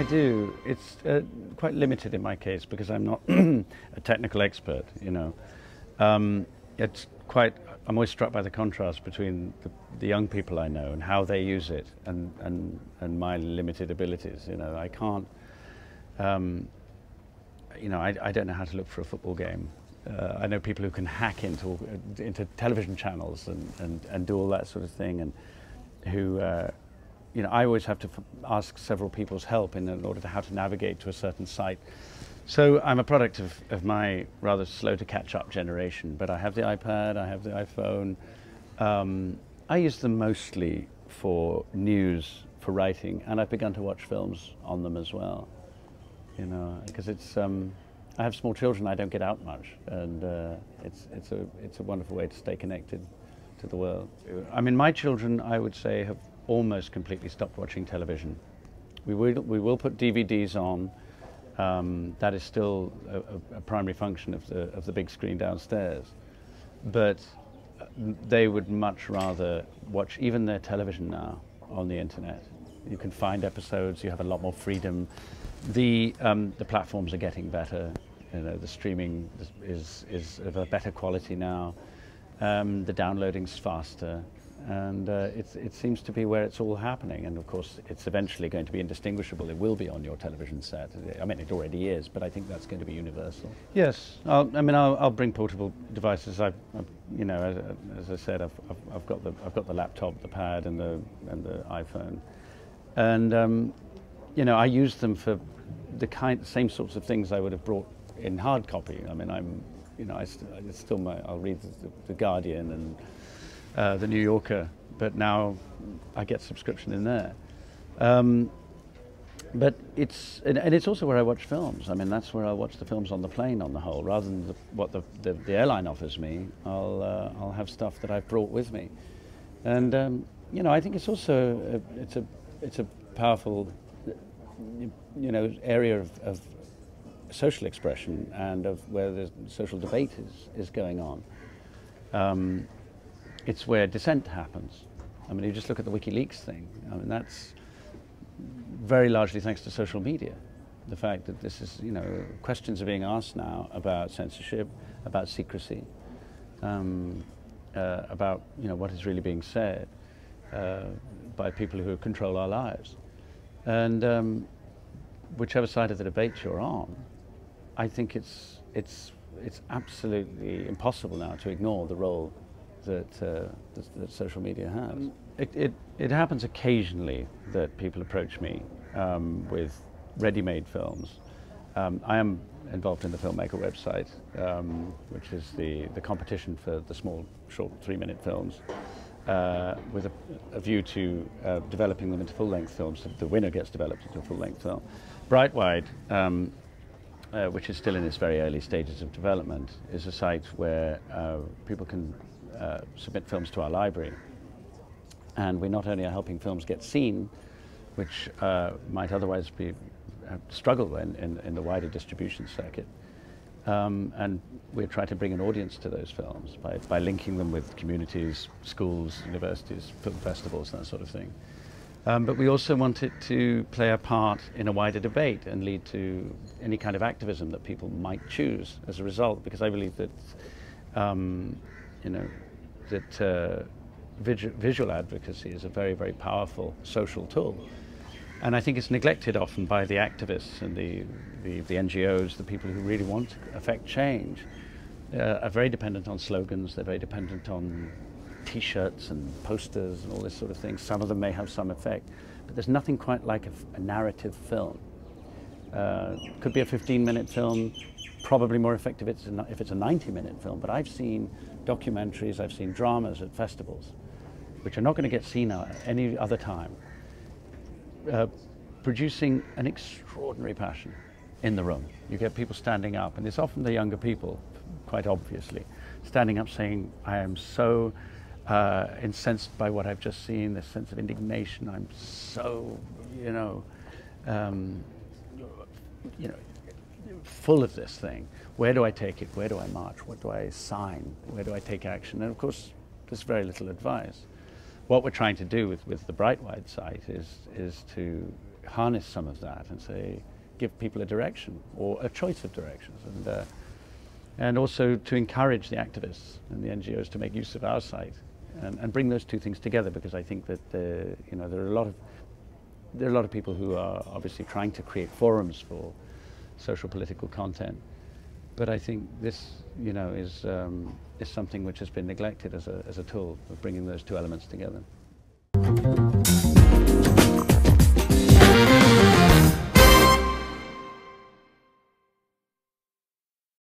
do. It's quite limited in my case because I'm not a technical expert, you know. It's quite, I'm always struck by the contrast between the young people I know and how they use it and my limited abilities, you know. I can't, you know, I don't know how to look for a football game. I know people who can hack into television channels and do all that sort of thing, and who, you know, I always have to ask several people's help in order to how to navigate to a certain site. So I'm a product of my rather slow to catch up generation, but I have the iPad, I have the iPhone. I use them mostly for news, for writing, and I've begun to watch films on them as well. You know, because it's, I have small children, I don't get out much, and it's a wonderful way to stay connected to the world. I mean, my children, I would say, have almost completely stopped watching television. We will put DVDs on. That is still a primary function of the big screen downstairs. But they would much rather watch even their television now on the internet. You can find episodes, you have a lot more freedom. The platforms are getting better. You know, the streaming is of a better quality now. The downloading's faster. And it seems to be where it's all happening, and of course it's eventually going to be indistinguishable. It will be on your television set. I mean, it already is, but I think that's going to be universal. Yes, I'll bring portable devices. You know, as I said, I've got the laptop, the pad, and the iPhone, and you know, I use them for the same sorts of things I would have brought in hard copy. I mean, you know, I'll read the Guardian and the New Yorker, but now I get subscription in there. But it's also where I watch films. I mean, that's where I'll watch the films on the plane on the whole, rather than what the airline offers me. I'll have stuff that I've brought with me, and you know, I think it's also it's a powerful, you know, area of social expression and of where the social debate is going on. It's where dissent happens. I mean, you just look at the WikiLeaks thing. I mean, that's very largely thanks to social media. The fact that this is, you know, questions are being asked now about censorship, about secrecy, about, you know, what is really being said by people who control our lives. And whichever side of the debate you're on, I think it's absolutely impossible now to ignore the role that social media has. It happens occasionally that people approach me with ready-made films. I am involved in the Filmmaker website, which is the competition for the small, short 3-minute films, with a view to developing them into full-length films. The winner gets developed into a full-length film. Brightwide, which is still in its very early stages of development, is a site where people can submit films to our library, and we not only are helping films get seen, which might otherwise struggle in the wider distribution circuit, and we're trying to bring an audience to those films by linking them with communities, schools, universities, film festivals, that sort of thing. But we also want it to play a part in a wider debate and lead to any kind of activism that people might choose as a result, because I believe that you know, that visual advocacy is a very, very powerful social tool. And I think it's neglected often by the activists and the NGOs, the people who really want to affect change. Are very dependent on slogans, they're very dependent on T-shirts and posters and all this sort of thing. Some of them may have some effect, but there's nothing quite like a narrative film. Could be a 15-minute film, probably more effective if it's a 90-minute film, but I've seen documentaries, I've seen dramas at festivals, which are not going to get seen at any other time, producing an extraordinary passion in the room. You get people standing up, and it's often the younger people, quite obviously, standing up saying, I am so incensed by what I've just seen, this sense of indignation, I'm so, you know, full of this thing. Where do I take it? Where do I march? What do I sign? Where do I take action? And of course, there's very little advice. What we're trying to do with the Brightwide site is to harness some of that and say, give people a direction or a choice of directions, and also to encourage the activists and the NGOs to make use of our site and bring those two things together, because I think that you know, there are a lot of people who are obviously trying to create forums for social political content, but I think this, you know, is something which has been neglected as a tool of bringing those two elements together.